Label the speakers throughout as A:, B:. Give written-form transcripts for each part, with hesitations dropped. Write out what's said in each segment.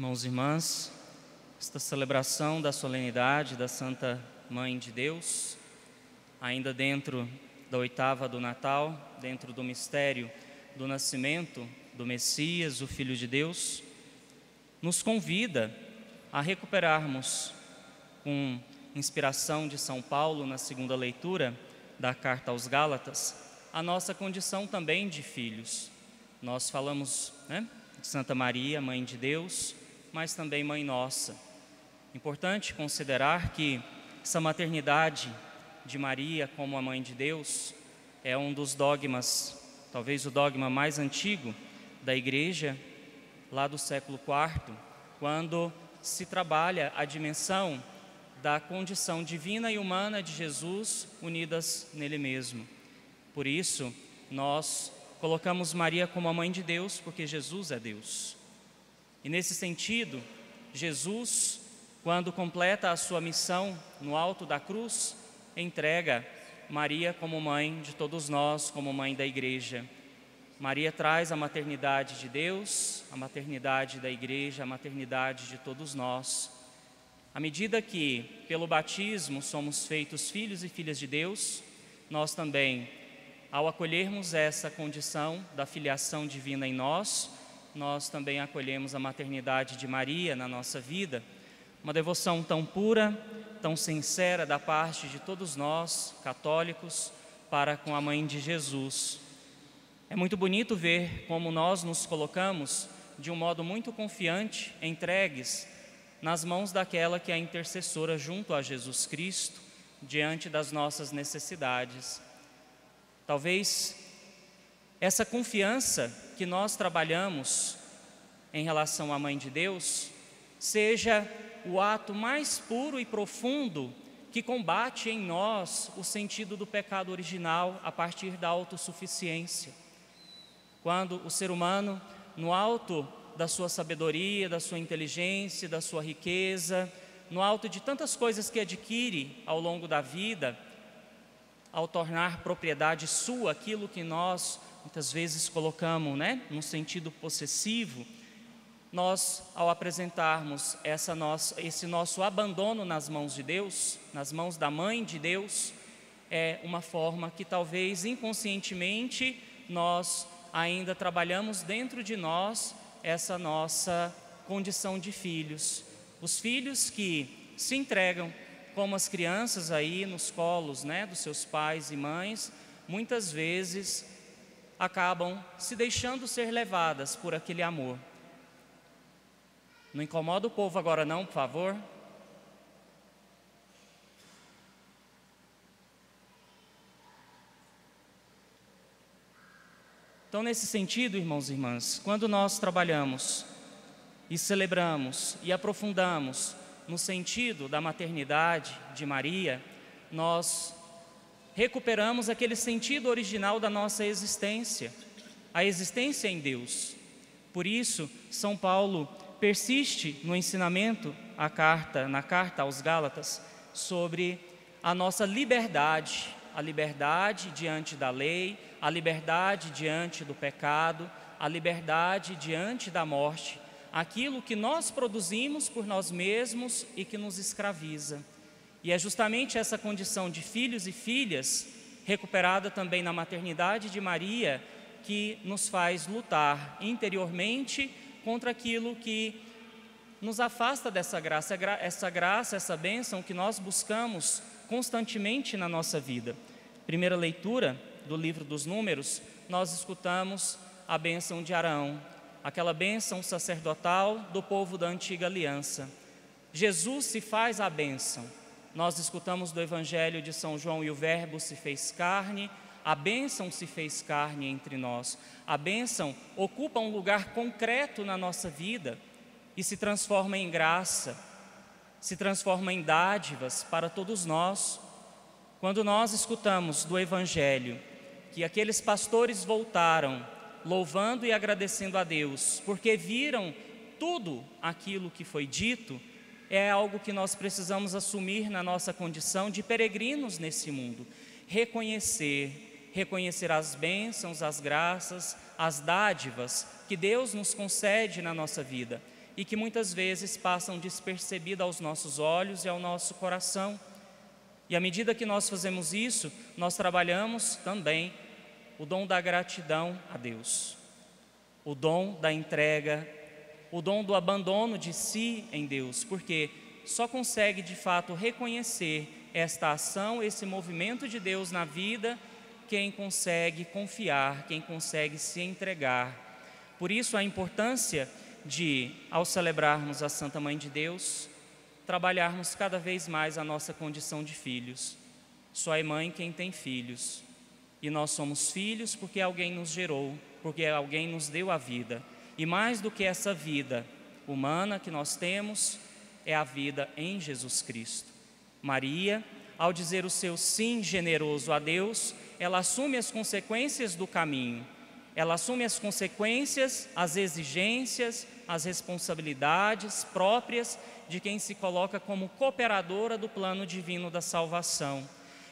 A: Irmãos e irmãs, esta celebração da solenidade da Santa Mãe de Deus, ainda dentro da oitava do Natal, dentro do mistério do nascimento do Messias, o Filho de Deus, nos convida a recuperarmos, com inspiração de São Paulo na segunda leitura da Carta aos Gálatas, a nossa condição também de filhos. Nós falamos, de Santa Maria, Mãe de Deus, mas também Mãe Nossa. Importante considerar que essa maternidade de Maria como a Mãe de Deus é um dos dogmas, talvez o dogma mais antigo da Igreja, lá do século IV, quando se trabalha a dimensão da condição divina e humana de Jesus unidas nele mesmo. Por isso, nós colocamos Maria como a Mãe de Deus, porque Jesus é Deus. E nesse sentido, Jesus, quando completa a sua missão no alto da cruz, entrega Maria como mãe de todos nós, como mãe da Igreja. Maria traz a maternidade de Deus, a maternidade da Igreja, a maternidade de todos nós. À medida que, pelo batismo, somos feitos filhos e filhas de Deus, nós também, ao acolhermos essa condição da filiação divina em nós também acolhemos a maternidade de Maria na nossa vida. Uma devoção tão pura, tão sincera da parte de todos nós, católicos, para com a Mãe de Jesus. É muito bonito ver como nós nos colocamos de um modo muito confiante, entregues nas mãos daquela que é a intercessora junto a Jesus Cristo, diante das nossas necessidades. Talvez essa confiança que nós trabalhamos em relação à Mãe de Deus seja o ato mais puro e profundo que combate em nós o sentido do pecado original a partir da autossuficiência. Quando o ser humano, no alto da sua sabedoria, da sua inteligência, da sua riqueza, no alto de tantas coisas que adquire ao longo da vida, ao tornar propriedade sua aquilo que nós muitas vezes colocamos, num sentido possessivo, nós, ao apresentarmos esse nosso abandono nas mãos de Deus, nas mãos da Mãe de Deus, é uma forma que talvez inconscientemente nós ainda trabalhamos dentro de nós essa nossa condição de filhos. Os filhos que se entregam como as crianças aí nos colos, dos seus pais e mães, muitas vezes acabam se deixando ser levadas por aquele amor. Não incomoda o povo agora não, por favor. Então, nesse sentido, irmãos e irmãs, quando nós trabalhamos e celebramos e aprofundamos no sentido da maternidade de Maria, nós recuperamos aquele sentido original da nossa existência, a existência em Deus. Por isso, São Paulo persiste no ensinamento, na carta aos Gálatas, sobre a nossa liberdade, a liberdade diante da lei, a liberdade diante do pecado, a liberdade diante da morte, aquilo que nós produzimos por nós mesmos e que nos escraviza. E é justamente essa condição de filhos e filhas, recuperada também na maternidade de Maria, que nos faz lutar interiormente contra aquilo que nos afasta dessa graça, essa bênção que nós buscamos constantemente na nossa vida. Primeira leitura do livro dos Números, nós escutamos a bênção de Arão, aquela bênção sacerdotal do povo da antiga aliança. Jesus se faz a bênção. Nós escutamos do Evangelho de São João: e o Verbo se fez carne, a bênção se fez carne entre nós. A bênção ocupa um lugar concreto na nossa vida e se transforma em graça, se transforma em dádivas para todos nós. Quando nós escutamos do Evangelho que aqueles pastores voltaram louvando e agradecendo a Deus, porque viram tudo aquilo que foi dito, é algo que nós precisamos assumir na nossa condição de peregrinos nesse mundo. Reconhecer as bênçãos, as graças, as dádivas que Deus nos concede na nossa vida. e que muitas vezes passam despercebidas aos nossos olhos e ao nosso coração. E à medida que nós fazemos isso, nós trabalhamos também o dom da gratidão a Deus, o dom da entrega, o dom do abandono de si em Deus, porque só consegue de fato reconhecer esta ação, esse movimento de Deus na vida, quem consegue confiar, quem consegue se entregar. Por isso a importância de, ao celebrarmos a Santa Mãe de Deus, trabalharmos cada vez mais a nossa condição de filhos. Só é mãe quem tem filhos, e nós somos filhos porque alguém nos gerou, porque alguém nos deu a vida. E mais do que essa vida humana que nós temos, é a vida em Jesus Cristo. Maria, ao dizer o seu sim generoso a Deus, ela assume as consequências do caminho. Ela assume as consequências, as exigências, as responsabilidades próprias de quem se coloca como cooperadora do plano divino da salvação.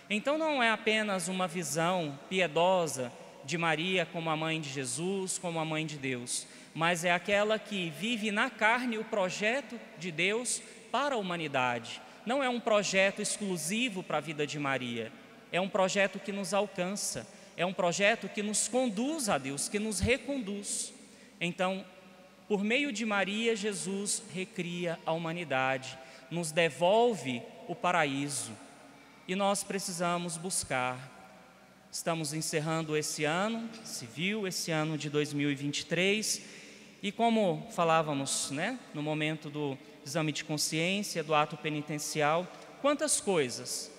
A: Então não é apenas uma visão piedosa de Maria como a mãe de Jesus, como a mãe de Deus, mas é aquela que vive na carne o projeto de Deus para a humanidade. Não é um projeto exclusivo para a vida de Maria, é um projeto que nos alcança, é um projeto que nos conduz a Deus, que nos reconduz. Então, por meio de Maria, Jesus recria a humanidade, nos devolve o paraíso, e nós precisamos buscar. Estamos encerrando esse ano civil, esse ano de 2023, e como falávamos, no momento do exame de consciência, do ato penitencial, quantas coisas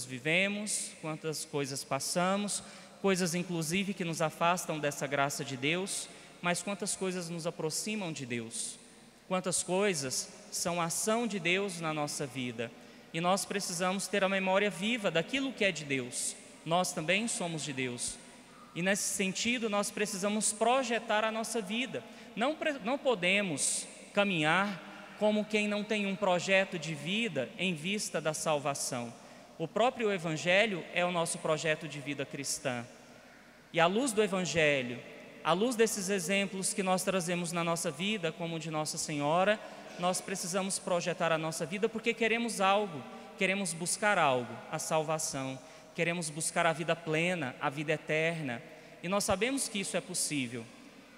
A: vivemos, quantas coisas passamos, coisas inclusive que nos afastam dessa graça de Deus, mas quantas coisas nos aproximam de Deus, quantas coisas são a ação de Deus na nossa vida, e nós precisamos ter a memória viva daquilo que é de Deus. Nós também somos de Deus, e nesse sentido nós precisamos projetar a nossa vida. Não podemos caminhar como quem não tem um projeto de vida em vista da salvação. O próprio Evangelho é o nosso projeto de vida cristã, e à luz do Evangelho, à luz desses exemplos que nós trazemos na nossa vida, como o de Nossa Senhora, nós precisamos projetar a nossa vida porque queremos algo, queremos buscar algo, a salvação, queremos buscar a vida plena, a vida eterna, e nós sabemos que isso é possível.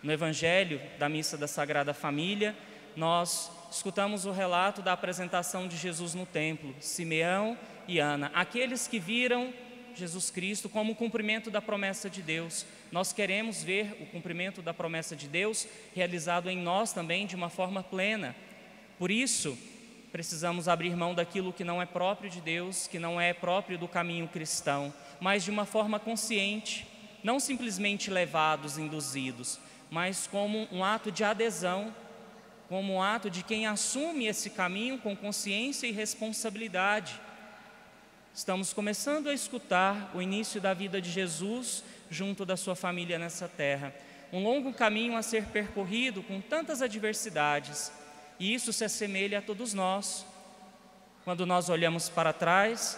A: No Evangelho da Missa da Sagrada Família, nós escutamos o relato da apresentação de Jesus no templo, Simeão e Ana, aqueles que viram Jesus Cristo como o cumprimento da promessa de Deus. Nós queremos ver o cumprimento da promessa de Deus realizado em nós também de uma forma plena. Por isso, precisamos abrir mão daquilo que não é próprio de Deus, que não é próprio do caminho cristão, mas de uma forma consciente, não simplesmente levados, induzidos, mas como um ato de adesão, como um ato de quem assume esse caminho com consciência e responsabilidade. Estamos começando a escutar o início da vida de Jesus junto da sua família nessa terra. Um longo caminho a ser percorrido com tantas adversidades, e isso se assemelha a todos nós. Quando nós olhamos para trás,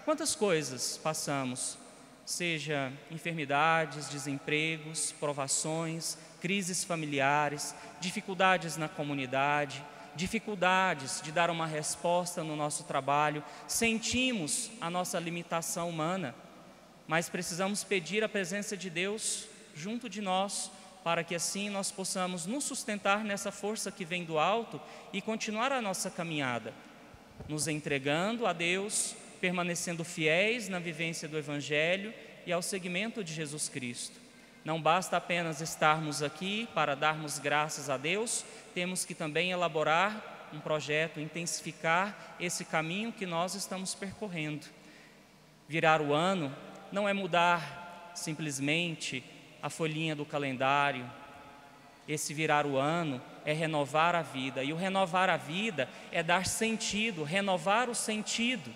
A: quantas coisas passamos, seja enfermidades, desempregos, provações, crises familiares, dificuldades na comunidade, dificuldades de dar uma resposta no nosso trabalho, sentimos a nossa limitação humana, mas precisamos pedir a presença de Deus junto de nós, para que assim nós possamos nos sustentar nessa força que vem do alto e continuar a nossa caminhada, nos entregando a Deus, permanecendo fiéis na vivência do Evangelho e ao seguimento de Jesus Cristo. Não basta apenas estarmos aqui para darmos graças a Deus, temos que também elaborar um projeto, intensificar esse caminho que nós estamos percorrendo. Virar o ano não é mudar simplesmente a folhinha do calendário. Esse virar o ano é renovar a vida, e o renovar a vida é dar sentido, renovar o sentido.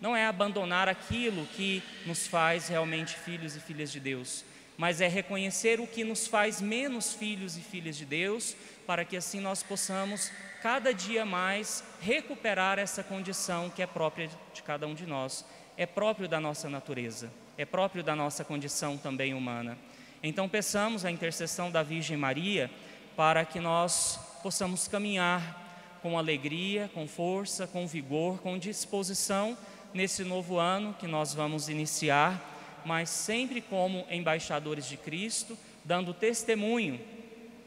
A: Não é abandonar aquilo que nos faz realmente filhos e filhas de Deus, mas é reconhecer o que nos faz menos filhos e filhas de Deus, para que assim nós possamos cada dia mais recuperar essa condição que é própria de cada um de nós, é próprio da nossa natureza, é próprio da nossa condição também humana. Então peçamos a intercessão da Virgem Maria para que nós possamos caminhar com alegria, com força, com vigor, com disposição nesse novo ano que nós vamos iniciar, mas sempre como embaixadores de Cristo, dando testemunho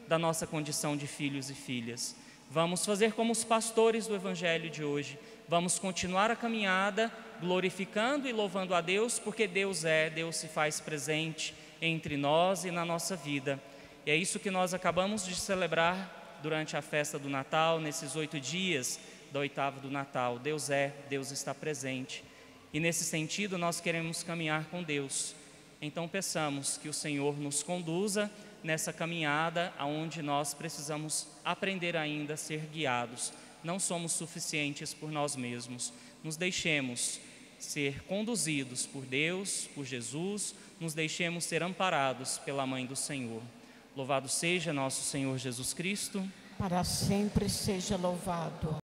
A: da nossa condição de filhos e filhas. Vamos fazer como os pastores do Evangelho de hoje. Vamos continuar a caminhada, glorificando e louvando a Deus, porque Deus se faz presente entre nós e na nossa vida. E é isso que nós acabamos de celebrar durante a festa do Natal, nesses 8 dias da oitava do Natal. Deus está presente. E nesse sentido nós queremos caminhar com Deus. Então peçamos que o Senhor nos conduza nessa caminhada aonde nós precisamos aprender ainda a ser guiados. Não somos suficientes por nós mesmos. Nos deixemos ser conduzidos por Deus, por Jesus, nos deixemos ser amparados pela Mãe do Senhor. Louvado seja nosso Senhor Jesus Cristo.
B: Para sempre seja louvado.